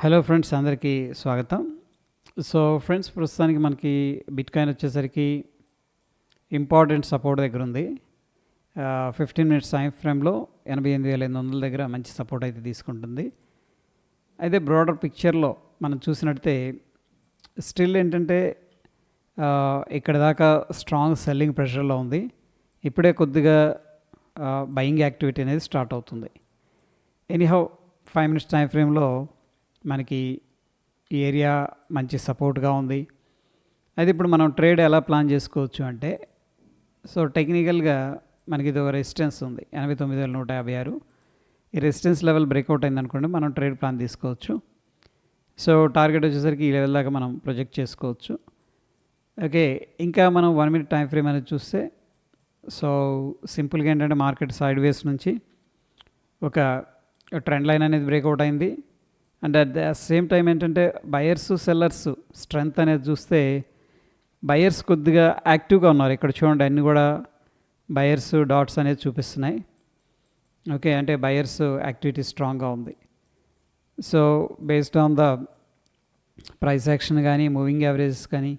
Hello friends, అందరికీ స్వాగతం. So friends, ప్రస్తుతానికి మనకి బిట్కాయిన్ వచ్చేసరికి ఇంపార్టెంట్ సపోర్ట్ దగ్గర ఉంది. 15 మినిట్స్ టైం ఫ్రేమ్లో 88,800 దగ్గర మంచి సపోర్ట్ అయితే తీసుకుంటుంది. అయితే బ్రాడర్ పిక్చర్లో మనం చూసినట్టే స్టిల్ ఏంటంటే ఇక్కడ దాకా స్ట్రాంగ్ సెల్లింగ్ ప్రెషర్లో ఉంది. ఇప్పుడే కొద్దిగా బయింగ్ యాక్టివిటీ అనేది స్టార్ట్ అవుతుంది. ఎనీహౌ 5 మినిట్స్ టైం ఫ్రేమ్లో మనకి ఈ ఏరియా మంచి సపోర్ట్గా ఉంది. అయితే ఇప్పుడు మనం ట్రేడ్ ఎలా ప్లాన్ చేసుకోవచ్చు అంటే, సో టెక్నికల్గా మనకి ఇది ఒక రెసిస్టెన్స్ ఉంది 89,156. ఈ రెసిస్టెన్స్ లెవెల్ బ్రేక్అవుట్ అయిందనుకోండి, మనం ట్రేడ్ ప్లాన్ తీసుకోవచ్చు. సో టార్గెట్ వచ్చేసరికి ఈ లెవెల్ దాకా మనం ప్రొజెక్ట్ చేసుకోవచ్చు. ఓకే, ఇంకా మనం 1 మినిట్ టైం ఫ్రేమ్ అనేది చూస్తే, సో సింపుల్గా ఏంటంటే మార్కెట్ సైడ్ వేస్ నుంచి ఒక ట్రెండ్ లైన్ అనేది బ్రేక్అవుట్ అయింది. And at the same time ఏంటంటే బయర్స్ సెల్లర్స్ స్ట్రెంగ్త్ అనేది చూస్తే బయర్స్ కొద్దిగా యాక్టివ్గా ఉన్నారు. ఇక్కడ చూడండి, అన్నీ కూడా బయర్స్ డాట్స్ అనేది చూపిస్తున్నాయి. ఓకే, అంటే బయర్స్ యాక్టివిటీ స్ట్రాంగ్గా ఉంది. So based on the price action కానీ, మూవింగ్ యావరేజెస్ కానీ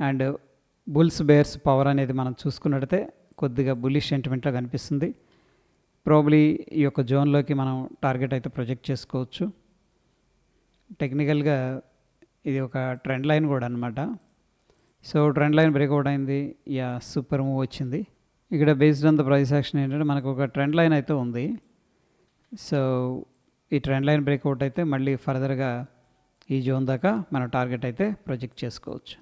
అండ్ బుల్స్ బేర్స్ పవర్ అనేది మనం చూసుకున్నట్టయితే కొద్దిగా బుల్లిష్ సెంటిమెంట్గా కనిపిస్తుంది. ప్రాబ్లీ ఈ యొక్క జోన్లోకి మనం టార్గెట్ అయితే ప్రొజెక్ట్ చేసుకోవచ్చు. టెక్నికల్గా ఇది ఒక ట్రెండ్ లైన్ కూడా అనమాట. సో ట్రెండ్ లైన్ బ్రేక్అవుట్ అయింది, సూపర్ మూవ్ వచ్చింది. ఇక్కడ based on the price action ఏంటంటే మనకు ఒక ట్రెండ్ లైన్ అయితే ఉంది. సో ఈ ట్రెండ్ లైన్ బ్రేక్అవుట్ అయితే మళ్ళీ ఫర్దర్గా ఈ జోన్ దాకా మన టార్గెట్ అయితే ప్రొజెక్ట్ చేసుకోవచ్చు.